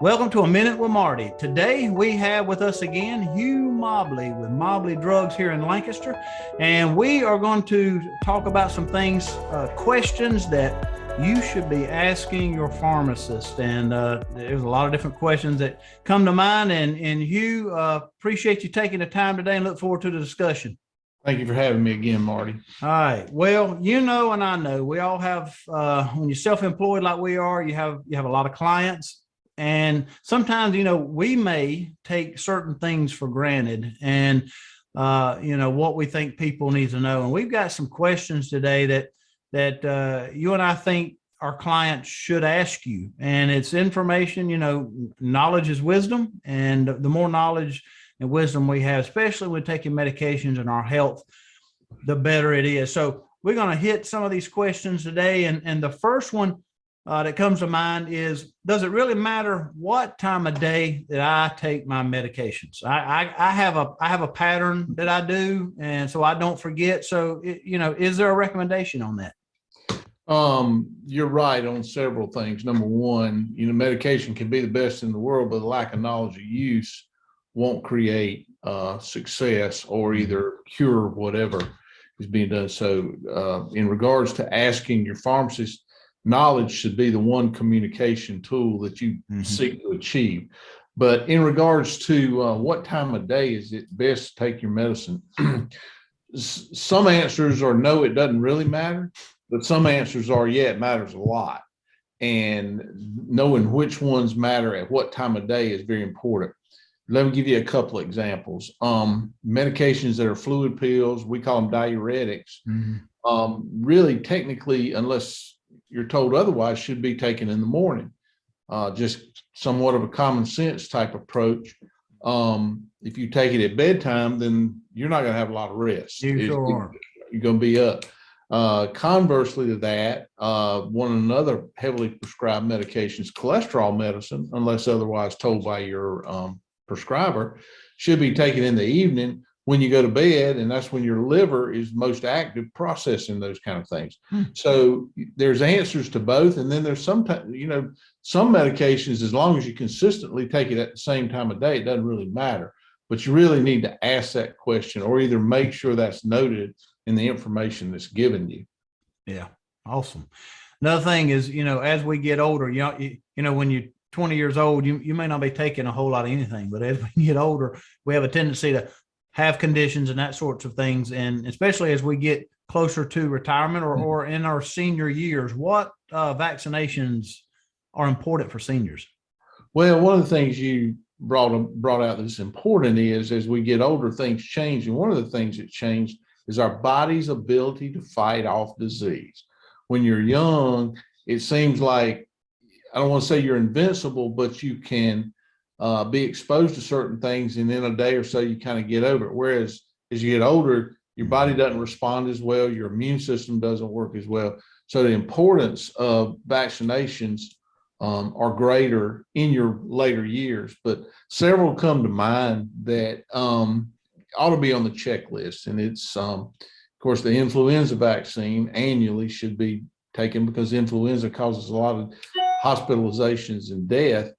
Welcome to A Minute with Marty. Today we have with us again Hugh Mobley with Mobley Drugs here in Lancaster, and we are going to talk about some things, questions that you should be asking your pharmacist. And there's a lot of different questions that come to mind. And Hugh, appreciate you taking the time today and look forward to the discussion. Thank you for having me again, Marty. All right. Well, you know, and I know we all have, when you're self-employed like we are, you have a lot of clients. And sometimes, you know, we may take certain things for granted and, you know, what we think people need to know. And we've got some questions today that you and I think our clients should ask you. And it's information, you know, knowledge is wisdom. And the more knowledge and wisdom we have, especially when taking medications and our health, the better it is. So we're going to hit some of these questions today. And the first one that comes to mind is, does it really matter what time of day that I take my medications? I have a pattern that I do, and so I don't forget. So, you know, is there a recommendation on that? You're right on several things. Number one, you know, medication can be the best in the world, but the lack of knowledge of use won't create success or either cure whatever is being done. So in regards to asking your pharmacist, knowledge should be the one communication tool that you seek to achieve. But in regards to what time of day is it best to take your medicine, some answers are no, it doesn't really matter. But some answers are, yeah, it matters a lot. And knowing which ones matter at what time of day is very important. Let me give you a couple of examples. Medications that are fluid pills, we call them diuretics, really technically, unless you're told otherwise, should be taken in the morning. Just somewhat of a common sense type approach. If you take it at bedtime, then you're not going to have a lot of rest. You sure are. You're going to be up. Conversely to that, one another heavily prescribed medications, cholesterol medicine, unless otherwise told by your prescriber, should be taken in the evening when you go to bed, and that's when your liver is most active processing those kind of things. So there's answers to both, and then there's sometimes, you know, some medications, as long as you consistently take it at the same time of day, it doesn't really matter. But you really need to ask that question, or either make sure that's noted in the information that's given you. Yeah, awesome. Another thing is, you know, as we get older, you know, when you're 20 years old, you may not be taking a whole lot of anything, but as we get older, we have a tendency to have conditions and that sorts of things. And especially as we get closer to retirement or in our senior years, what vaccinations are important for seniors? Well, one of the things you brought out that's important is, as we get older, things change. And one of the things that changed is our body's ability to fight off disease. When you're young, it seems like, I don't want to say you're invincible, but you can be exposed to certain things, and in a day or so you kind of get over it. Whereas as you get older, your body doesn't respond as well, your immune system doesn't work as well. So the importance of vaccinations are greater in your later years. But several come to mind that ought to be on the checklist, and it's of course the influenza vaccine annually should be taken, because influenza causes a lot of hospitalizations and death.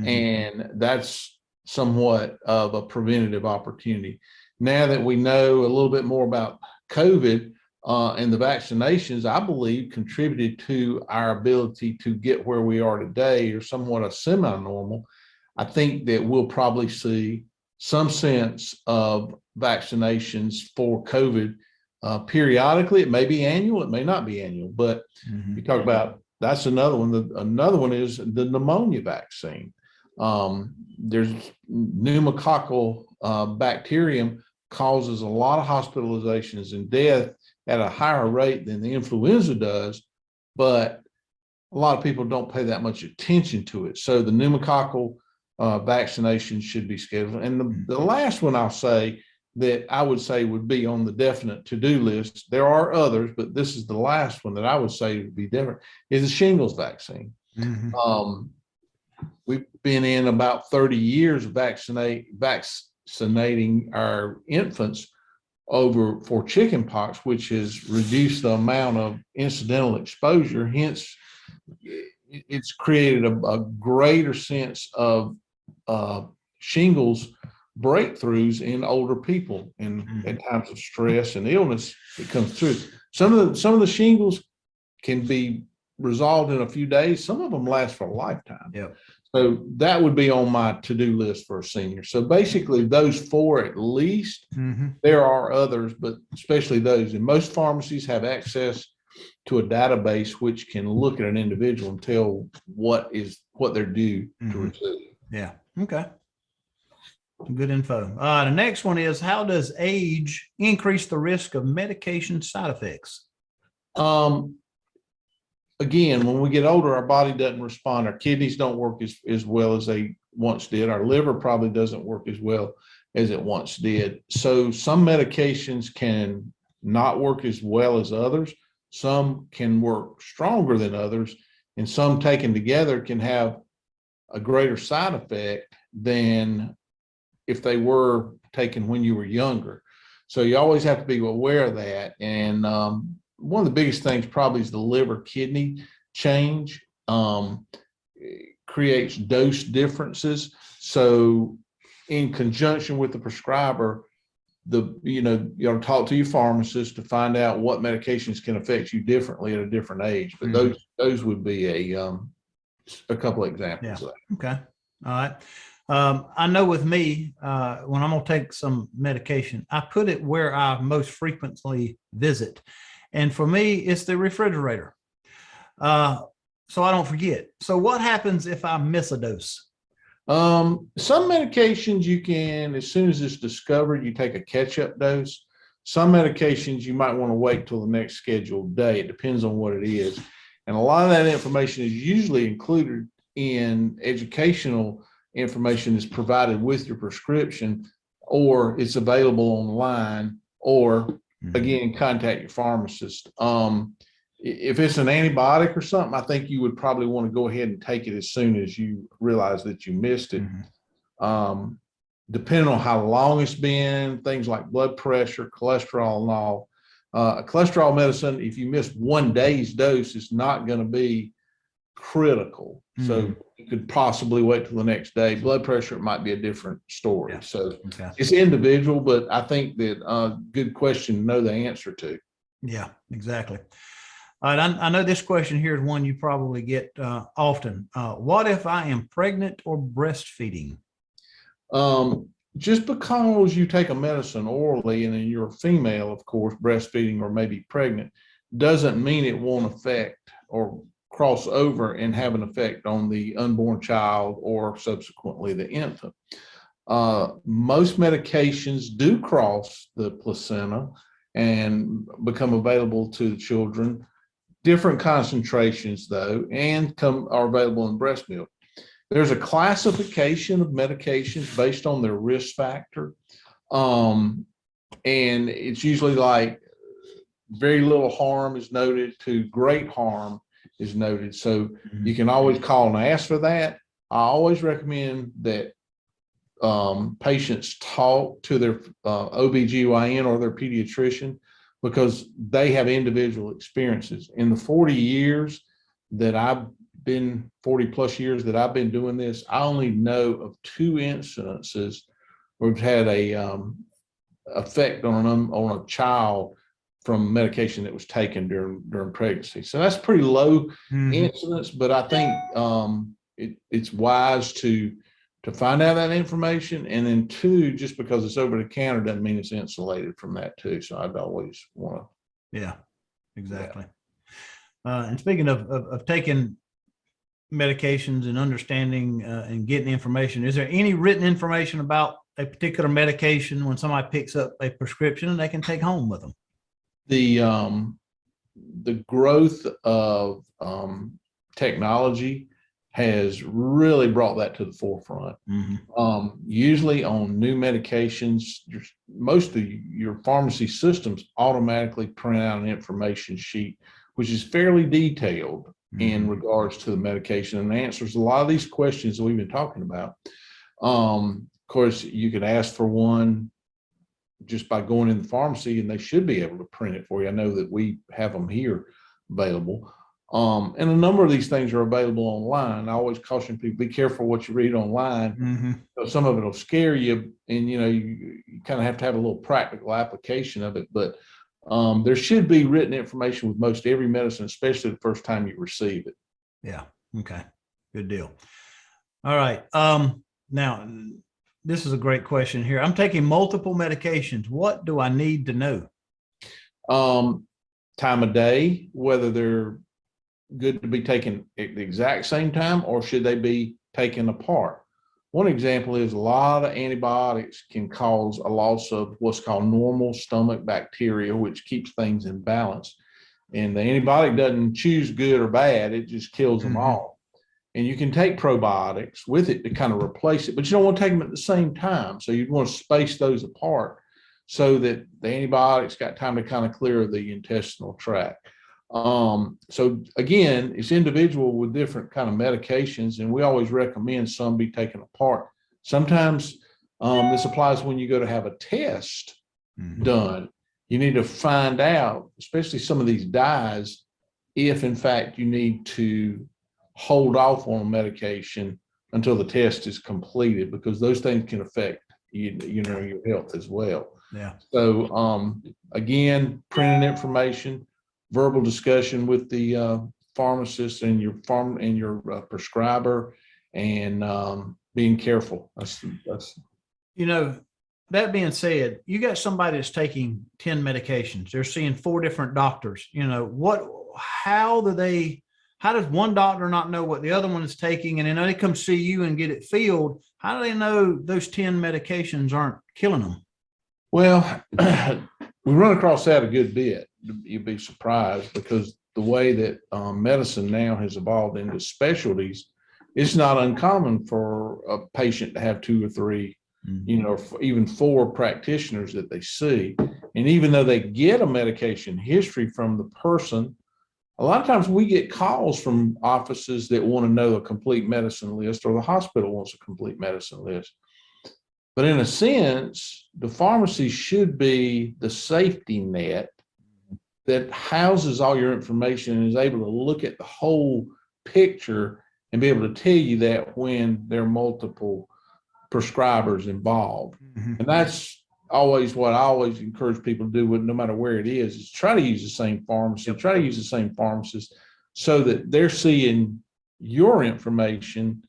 And that's somewhat of a preventative opportunity. Now that we know a little bit more about COVID and the vaccinations, I believe contributed to our ability to get where we are today, or somewhat a semi-normal. I think that we'll probably see some sense of vaccinations for COVID periodically. It may be annual, it may not be annual, but you talk about, that's another one. Another one is the pneumonia vaccine. There's pneumococcal bacterium causes a lot of hospitalizations and death at a higher rate than the influenza does, but a lot of people don't pay that much attention to it. So the pneumococcal vaccination should be scheduled. And the last one I'll say that I would say would be on the definite to-do list, there are others, but this is the last one that I would say would be different, is the shingles vaccine. We've been in about 30 years of vaccinating our infants for chickenpox, which has reduced the amount of incidental exposure. Hence, it's created a greater sense of shingles breakthroughs in older people, and at times of stress and illness it comes through. Some of the shingles can be resolved in a few days. Some of them last for a lifetime. Yep. So that would be on my to-do list for a senior. So basically those four at least. There are others, but especially those. And most pharmacies have access to a database which can look at an individual and tell what they're due to receive. Yeah. Okay. Good info. The next one is, how does age increase the risk of medication side effects? Again, when we get older, our body doesn't respond. Our kidneys don't work as well as they once did. Our liver probably doesn't work as well as it once did. So some medications can not work as well as others. Some can work stronger than others, and some taken together can have a greater side effect than if they were taken when you were younger. So you always have to be aware of that. And one of the biggest things probably is the liver kidney change. Creates dose differences. So in conjunction with the prescriber, you know, talk to your pharmacist to find out what medications can affect you differently at a different age. But those would be a couple of examples. Yeah. Okay. All right. I know with me, when I'm going to take some medication, I put it where I most frequently visit. And for me, it's the refrigerator. So I don't forget. So what happens if I miss a dose? Some medications you can, as soon as it's discovered, you take a catch-up dose. Some medications you might want to wait till the next scheduled day. It depends on what it is. And a lot of that information is usually included in educational information that's provided with your prescription, or it's available online, or again, contact your pharmacist. If it's an antibiotic or something, I think you would probably want to go ahead and take it as soon as you realize that you missed it. Depending on how long it's been, things like blood pressure, cholesterol, and all. Cholesterol medicine, if you miss one day's dose, it's not going to be critical. So you could possibly wait till the next day. Blood pressure, it might be a different story. Yeah. So it's individual, but I think that good question to know the answer to. Yeah, exactly. All right. I know this question here is one you probably get often. What if I am pregnant or breastfeeding? Just because you take a medicine orally and then you're a female, of course, breastfeeding or maybe pregnant, doesn't mean it won't affect or cross over and have an effect on the unborn child or subsequently the infant. Most medications do cross the placenta and become available to the children. Different concentrations, though, and are available in breast milk. There's a classification of medications based on their risk factor. And it's usually like very little harm is noted to great harm is noted. So you can always call and ask for that. I always recommend that patients talk to their OBGYN or their pediatrician, because they have individual experiences. In the 40 plus years that I've been doing this, I only know of 2 incidences where we've had a effect on a child from medication that was taken during pregnancy. So that's pretty low incidence, but I think it's wise to find out that information. And then 2, just because it's over the counter doesn't mean it's insulated from that too. So I'd always want to. Yeah, exactly. Yeah. And speaking of taking medications and understanding and getting information, is there any written information about a particular medication when somebody picks up a prescription and they can take home with them? The growth of technology has really brought that to the forefront. Usually on new medications, most of your pharmacy systems automatically print out an information sheet, which is fairly detailed in regards to the medication and answers a lot of these questions that we've been talking about. Of course, you could ask for one just by going in the pharmacy, and they should be able to print it for you. I know that we have them here available. And a number of these things are available online. I always caution people, be careful what you read online. Mm-hmm. Some of it will scare you, and you kind of have to have a little practical application of it. But there should be written information with most every medicine, especially the first time you receive it. Yeah. Okay. Good deal. All right. Now, this is a great question here. I'm taking multiple medications. What do I need to know? Time of day, whether they're good to be taken at the exact same time or should they be taken apart. One example is a lot of antibiotics can cause a loss of what's called normal stomach bacteria, which keeps things in balance. And the antibiotic doesn't choose good or bad, it just kills them all. And you can take probiotics with it to kind of replace it, but you don't want to take them at the same time. So you'd want to space those apart so that the antibiotics got time to kind of clear the intestinal tract. So again, it's individual with different kind of medications, and we always recommend some be taken apart. Sometimes this applies when you go to have a test done. You need to find out, especially some of these dyes, if in fact you need to hold off on medication until the test is completed, because those things can affect your health as well. Yeah. So again, printed information, verbal discussion with the pharmacist and your prescriber, and being careful. That's that being said, you got somebody that's taking 10 medications. They're seeing 4 different doctors. How does one doctor not know what the other one is taking? And then they come see you and get it filled. How do they know those 10 medications aren't killing them? Well, we run across that a good bit. You'd be surprised, because the way that medicine now has evolved into specialties, it's not uncommon for a patient to have 2 or 3, even 4 practitioners that they see. And even though they get a medication history from the person, a lot of times we get calls from offices that want to know a complete medicine list, or the hospital wants a complete medicine list. But in a sense, the pharmacy should be the safety net that houses all your information and is able to look at the whole picture and be able to tell you that when there are multiple prescribers involved. And that's always what I always encourage people to do, with no matter where it is try to use the same pharmacy, try to use the same pharmacist, so that they're seeing your information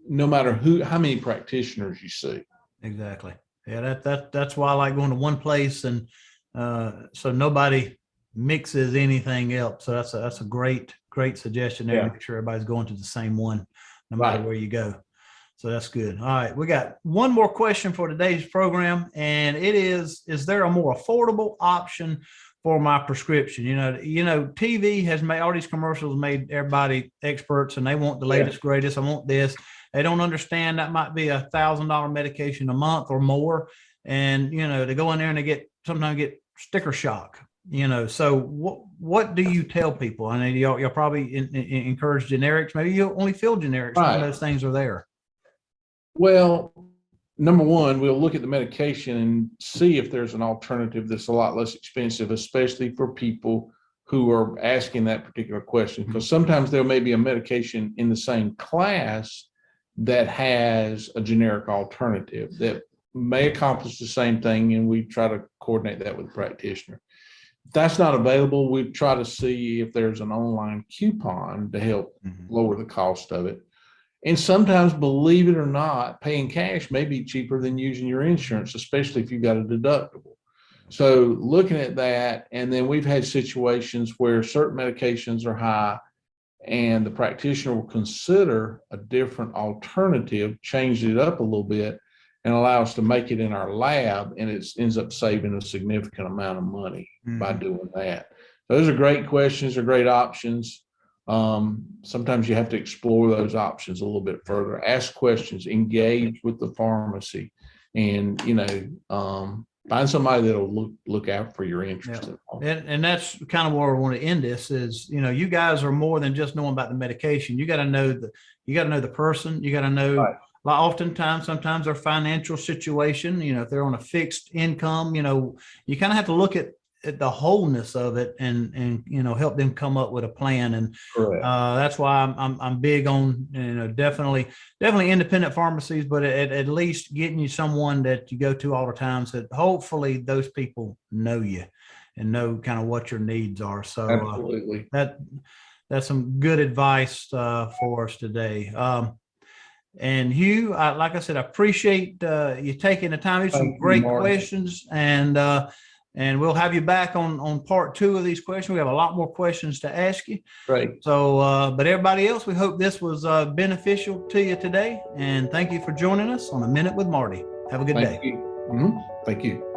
no matter how many practitioners you see. Exactly. Yeah, that's why I like going to one place, and so nobody mixes anything else. So that's a great suggestion there. Yeah. Make sure everybody's going to the same one, no matter where you go. So that's good. All right, we got one more question for today's program, and it is there a more affordable option for my prescription? TV has made all these commercials, made everybody experts, and they want the latest, greatest. I want this. They don't understand that might be $1,000 medication a month or more. And, they go in there and they sometimes get sticker shock, so what do you tell people? I mean, y'all probably encourage generics. Maybe you only fill generics when those things are there. Well, number one, we'll look at the medication and see if there's an alternative that's a lot less expensive, especially for people who are asking that particular question, because sometimes there may be a medication in the same class that has a generic alternative that may accomplish the same thing, and we try to coordinate that with the practitioner. If that's not available, we try to see if there's an online coupon to help lower the cost of it. And sometimes, believe it or not, paying cash may be cheaper than using your insurance, especially if you've got a deductible. So looking at that, and then we've had situations where certain medications are high, and the practitioner will consider a different alternative, change it up a little bit, and allow us to make it in our lab, and it ends up saving a significant amount of money by doing that. Those are great questions, are great options. Sometimes you have to explore those options a little bit further, ask questions, engage with the pharmacy, and find somebody that'll look out for your interest. And that's kind of where we want to end this is, you guys are more than just knowing about the medication. You got to know the person. You got to know, sometimes their financial situation, if they're on a fixed income, you kind of have to look at the wholeness of it and help them come up with a plan. And Correct. that's why I'm big on, definitely independent pharmacies, but at least getting you someone that you go to all the time, so that hopefully those people know you and know kind of what your needs are. So Absolutely. That's some good advice for us today. And Hugh, like I said, I appreciate you taking the time. These are some great questions, and we'll have you back on part 2 of these questions. We have a lot more questions to ask you. Great. So, but everybody else, we hope this was beneficial to you today. And thank you for joining us on A Minute with Marty. Have a good day. Thank you.